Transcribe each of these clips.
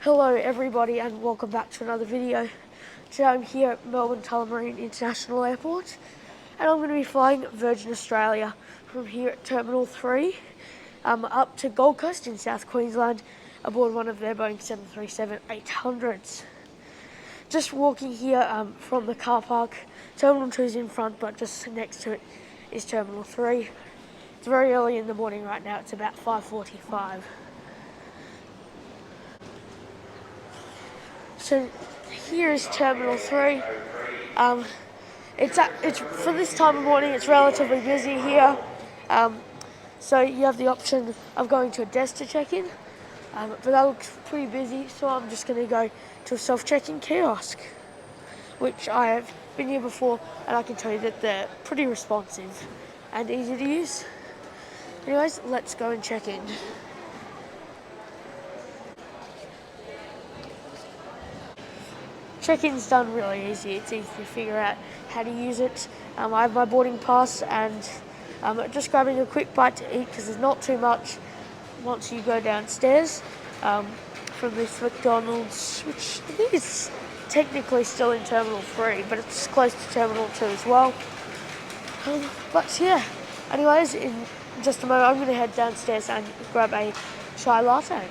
Hello everybody and welcome back to another video. Today I'm here at Melbourne Tullamarine International Airport and I'm going to be flying Virgin Australia from here at Terminal 3 up to Gold Coast in South Queensland aboard one of their Boeing 737-800s. Just walking here from the car park. Terminal 2 is in front, but just next to it is Terminal 3. It's very early in the morning right now, it's about 5:45. So here is Terminal 3. It's for this time of morning. It's relatively busy here. So you have the option of going to a desk to check in, but that looks pretty busy. So I'm just going to go to a self-check-in kiosk, which I have been here before, and I can tell you that they're pretty responsive and easy to use. Anyways, let's go and check in. Check-in's done really easy. It's easy to figure out how to use it. I have my boarding pass and just grabbing a quick bite to eat because there's not too much once you go downstairs from this McDonald's, which I think is technically still in Terminal 3, but it's close to Terminal 2 as well. But yeah, anyways, in just a moment I'm going to head downstairs and grab a chai latte.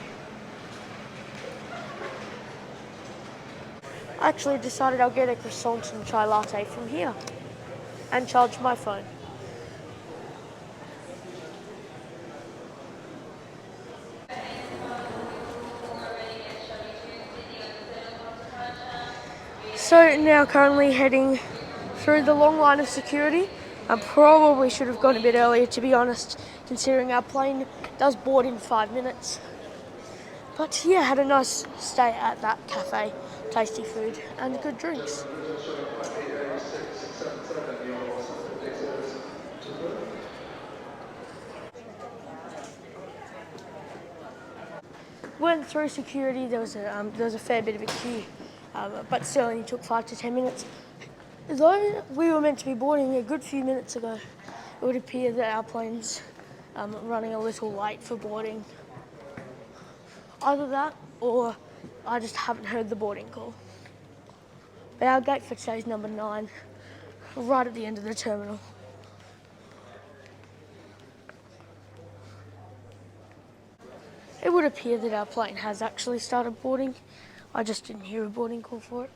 I actually decided I'll get a croissant and chai latte from here and charge my phone. So now currently heading through the long line of security. I probably should have gone a bit earlier, to be honest, considering our plane does board in 5 minutes. But yeah, had a nice stay at that cafe. Tasty food and good drinks. Went through security. There was a fair bit of a queue, but still only took 5 to 10 minutes. Though we were meant to be boarding a good few minutes ago, it would appear that our plane's running a little late for boarding. Either that or I just haven't heard the boarding call. But our gate for today is number 9, right at the end of the terminal. It would appear that our plane has actually started boarding. I just didn't hear a boarding call for it.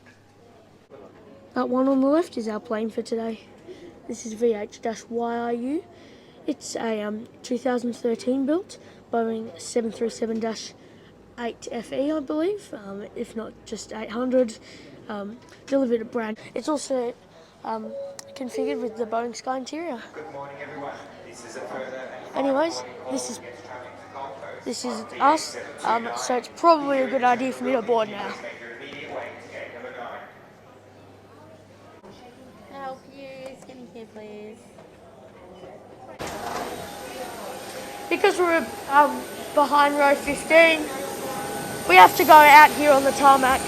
That one on the left is our plane for today. This is VH-YIU. It's a 2013 built Boeing 737-800, I believe, if not just 800. Delivered at brand. It's also configured with the Boeing Sky Interior. Good morning, everyone. This is a further. Anyways, this is us. So it's probably a good idea for me to board now. Can I help you? Scan in here, please. Because we're behind row 15, we have to go out here on the tarmac.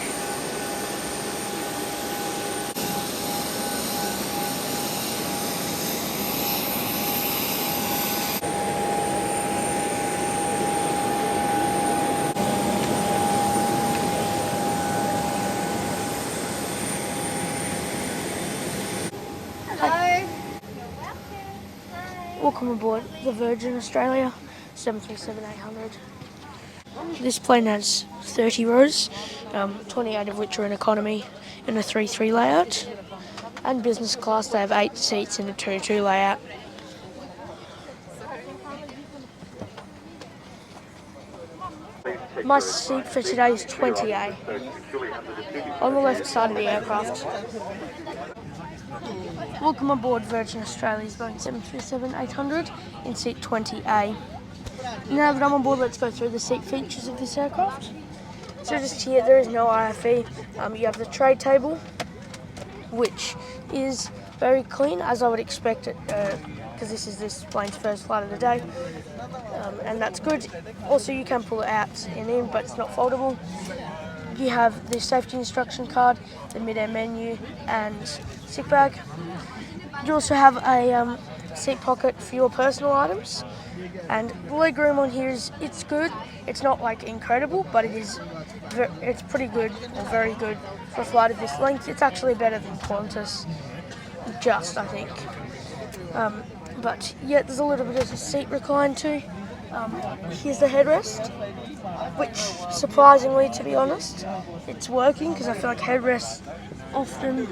Welcome aboard the Virgin Australia 737-800. This plane has 30 rows, 28 of which are in economy in a 3-3 layout. And business class, they have 8 seats in a 2-2 layout. My seat for today is 20A, on the left side of the aircraft. Welcome aboard Virgin Australia's Boeing 737-800 in seat 20A. Now that I'm on board, let's go through the seat features of this aircraft. So just here, there is no IFE. You have the tray table, which is very clean, as I would expect it, because this is this plane's first flight of the day, and that's good. Also, you can pull it out and in, but it's not foldable. You have the safety instruction card, the mid-air menu, and sick bag. You also have a seat pocket for your personal items, and the leg room on here it's good. It's not like incredible, but it is it's pretty good, or very good, for a flight of this length. It's actually better than Qantas, I think. But yeah, there's a little bit of a seat recline too. Here's the headrest, which surprisingly, to be honest, it's working, because I feel like headrests often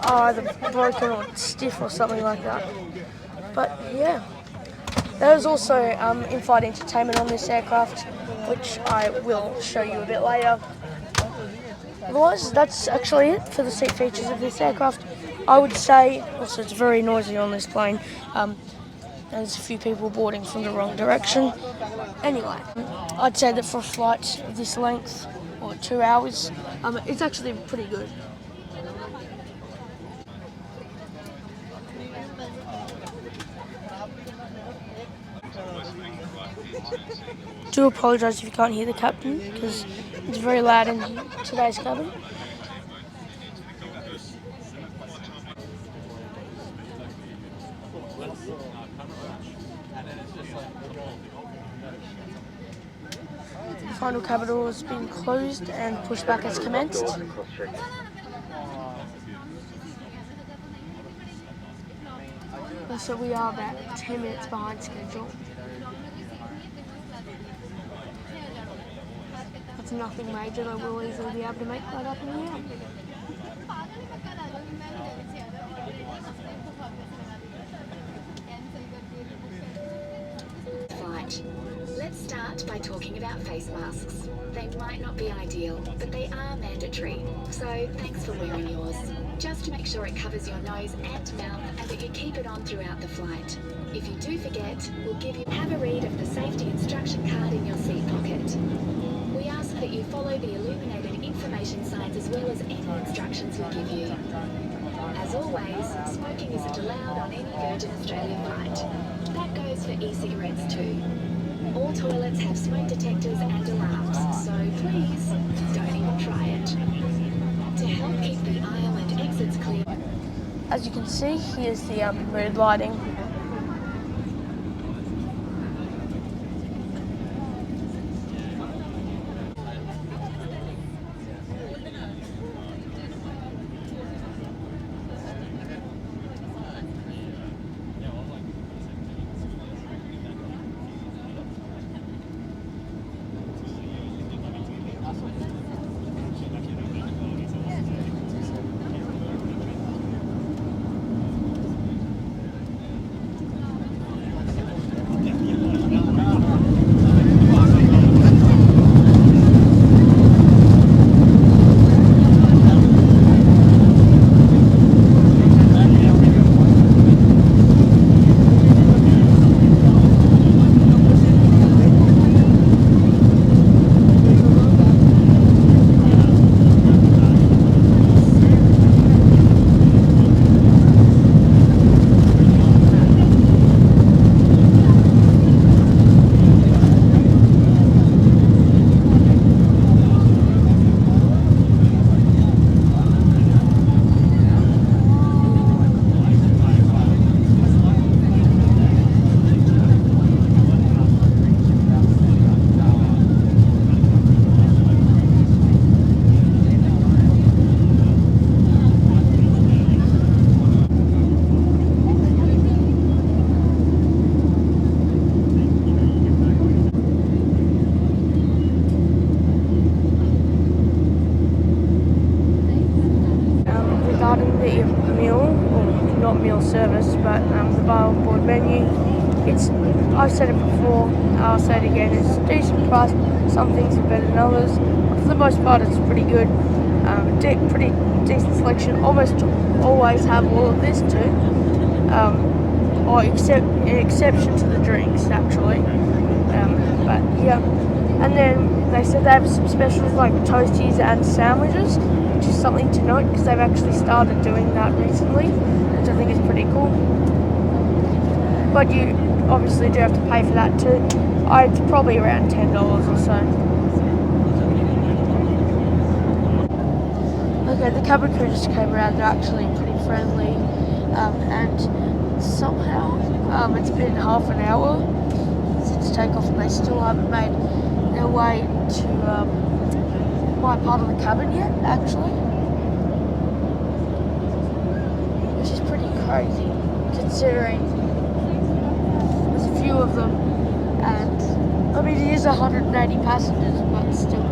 are either broken or stiff or something like that. But yeah, there's also in-flight entertainment on this aircraft, which I will show you a bit later. Otherwise, that's actually it for the seat features of this aircraft. I would say, also it's very noisy on this plane, and there's a few people boarding from the wrong direction. Anyway, I'd say that for a flight of this length, or 2 hours, it's actually pretty good. Do apologise if you can't hear the captain, because it's very loud in today's cabin. The final cabin door has been closed and pushback has commenced. So we are about 10 minutes behind schedule. It's nothing major, though we'll easily be able to make that up in the air. Flight. Let's start by talking about face masks. They might not be ideal, but they are mandatory, so thanks for wearing yours. Just make sure it covers your nose and mouth and that you keep it on throughout the flight. If you do forget, we'll have a read of the safety instruction card in your seat pocket. We ask that you follow the illuminated information signs as well as any instructions we give you. As always, smoking isn't allowed on any Virgin Australia flight. That goes for e-cigarettes too. All toilets have smoke detectors and alarms, so please, don't even try it. To help keep the aisle and exits clear. As you can see, here's the mood lighting. Regarding the meal, or not meal service, but the bar on board menu, I've said it before, I'll say it again, it's a decent price. Some things are better than others. For the most part, it's pretty good. Pretty decent selection. Almost always have all of this too, or an exception to the drinks actually. But yeah, and then they said they have some specials like toasties and sandwiches, which is something to note because they've actually started doing that recently, which I think is pretty cool. But you obviously do have to pay for that too. It's probably around $10 or so. Okay, the cabin crew just came around. They're actually pretty friendly, and somehow it's been half an hour since takeoff and they still haven't made their way to my part of the cabin yet, actually. Which is pretty crazy, considering there's a few of them. And, I mean, it is 180 passengers, but still.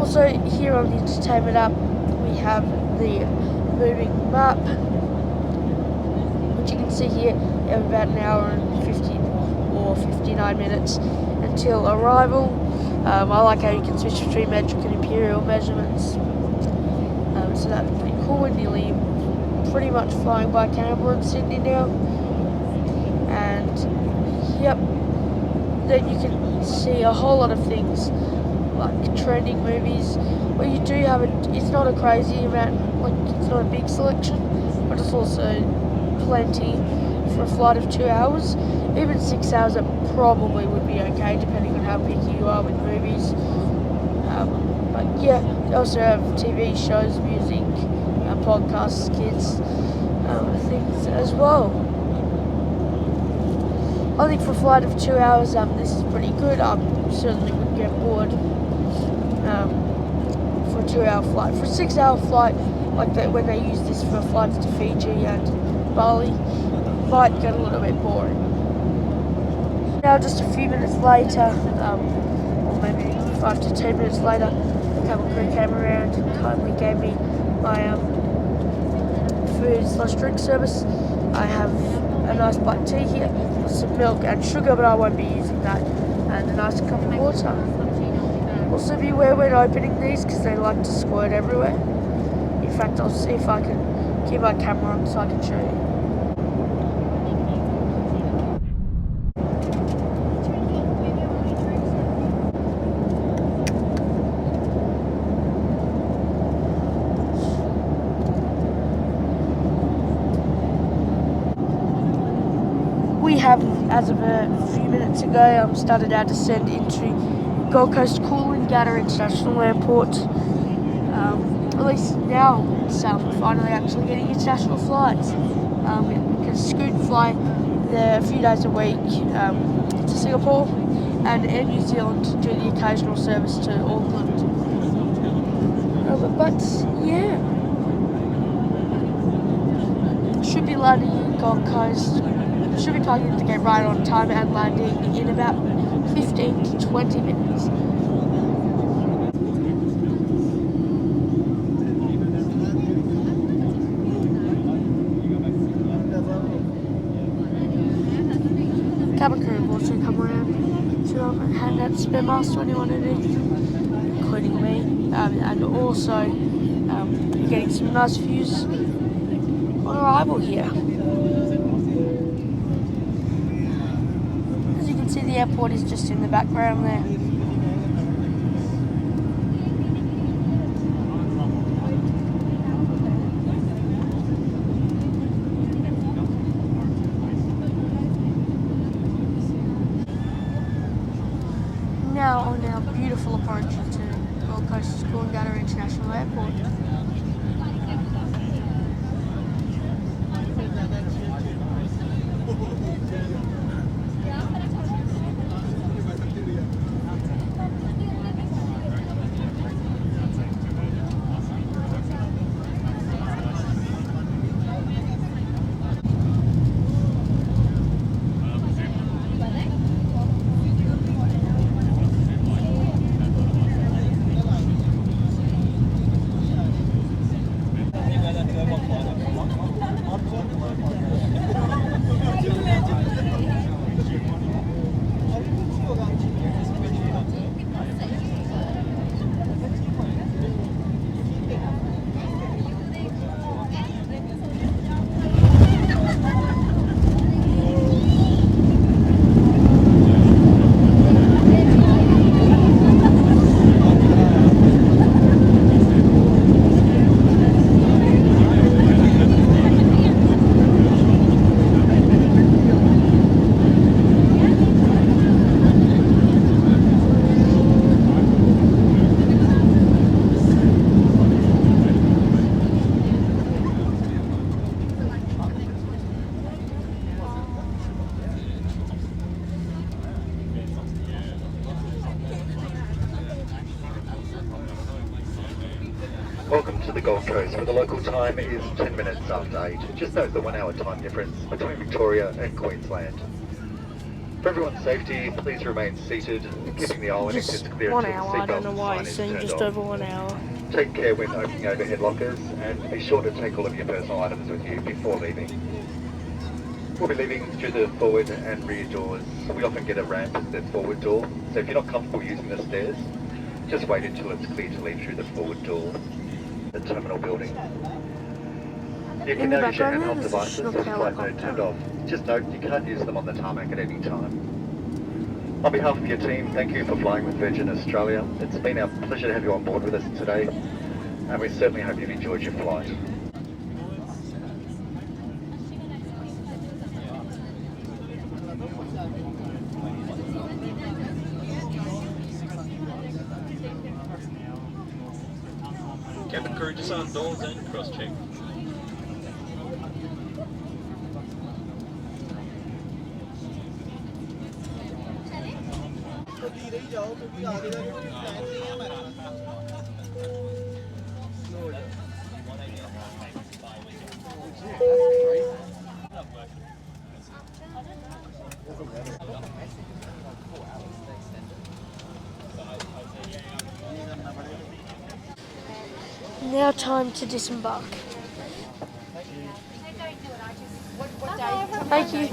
Also, here on the entertainment app, we have the moving map, which you can see here. We have about an hour and 50 or 59 minutes until arrival. I like how you can switch between metric and imperial measurements. So that's pretty cool. We're nearly pretty much flying by Canberra and Sydney now. And yep, then you can see a whole lot of things like trending movies, where you do have it's not a crazy amount, like it's not a big selection, but it's also plenty for a flight of 2 hours. Even 6 hours it probably would be okay, depending on how picky you are with movies. But yeah, they also have TV shows, music, podcasts, kids, things as well. I think for a flight of 2 hours, this is pretty good. I certainly wouldn't get bored. For a 2 hour flight. For a 6 hour flight, like when they use this for flights to Fiji and Bali, might get a little bit boring. Now just a few minutes later, or maybe 5 to 10 minutes later, the cabin crew came around and kindly gave me my food/drink service. I have a nice black tea here with some milk and sugar, but I won't be using that, and a nice cup of water. Also beware when opening these, because they like to squirt everywhere. In fact, I'll see if I can keep my camera on so I can show you. We have, as of a few minutes ago, started our descent into Gold Coast Coolangatta International Airport. At least now it's finally actually getting international flights. Because Scoot fly there a few days a week to Singapore, and Air New Zealand do the occasional service to Auckland. But yeah, should be landing in Gold Coast. Should be targeted to get right on time and landing in about 15 to 20 minutes. Cabin crew have also come around to hand out spare masks to anyone who needs them, including me, and also getting some nice views on arrival here. See, the airport is just in the background there. Now on our beautiful approach to Gold Coast's Coolangatta International Airport. to the Gold Coast, where the local time is 10 minutes after 8. Just note the 1 hour time difference between Victoria and Queensland. For everyone's safety, please remain seated, keeping the aisle Just exits clear 1 until the hour, I don't know seatbelt why sign it's is saying turned just off. over 1 hour. Take care when opening overhead lockers, and be sure to take all of your personal items with you before leaving. We'll be leaving through the forward and rear doors. We often get a ramp at the forward door, so if you're not comfortable using the stairs, just wait until it's clear to leave through the forward door, the terminal building. You can In the now use your background there, handheld there's a devices Schnuck with flight mode helicopter. turned off. Just note, you can't use them on the tarmac at any time. On behalf of your team, thank you for flying with Virgin Australia. It's been our pleasure to have you on board with us today, and we certainly hope you've enjoyed your flight. Cabin crew, disarm doors and cross-check. Now time to disembark. Thank you.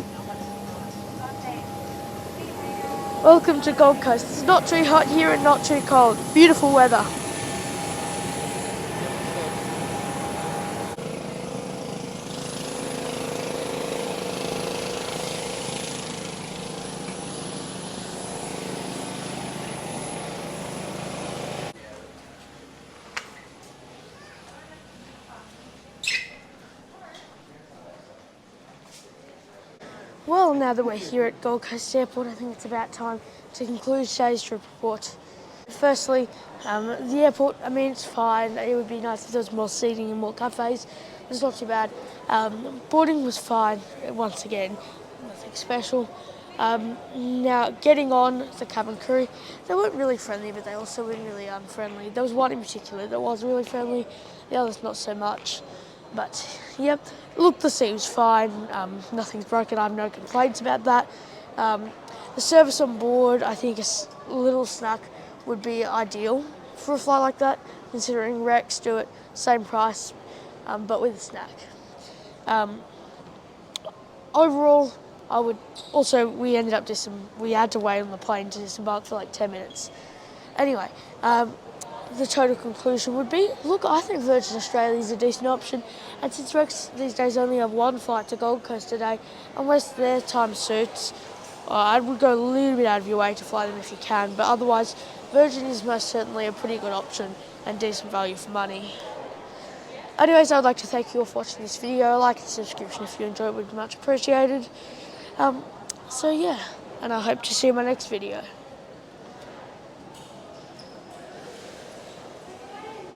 Welcome to Gold Coast. It's not too hot here and not too cold. Beautiful weather. Well, now that we're here at Gold Coast Airport, I think it's about time to conclude today's trip report. Firstly, the airport, I mean, it's fine. It would be nice if there was more seating and more cafes. It's not too bad. Boarding was fine, once again, nothing special. Now, getting on the cabin crew, they weren't really friendly, but they also weren't really unfriendly. There was one in particular that was really friendly, the others not so much. But, yep, look, the seat was fine, nothing's broken, I have no complaints about that. The service on board, I think a little snack would be ideal for a flight like that, considering Rex do it, same price, but with a snack. Overall, I would also, we had to wait on the plane to disembark for like 10 minutes. Anyway, the total conclusion would be, look, I think Virgin Australia is a decent option, and since Rex these days only have one flight to Gold Coast today, unless their time suits, I would go a little bit out of your way to fly them if you can, but otherwise Virgin is most certainly a pretty good option and decent value for money. Anyways, I would like to thank you all for watching this video. A like and subscription if you enjoyed would be much appreciated. So yeah, and I hope to see you in my next video.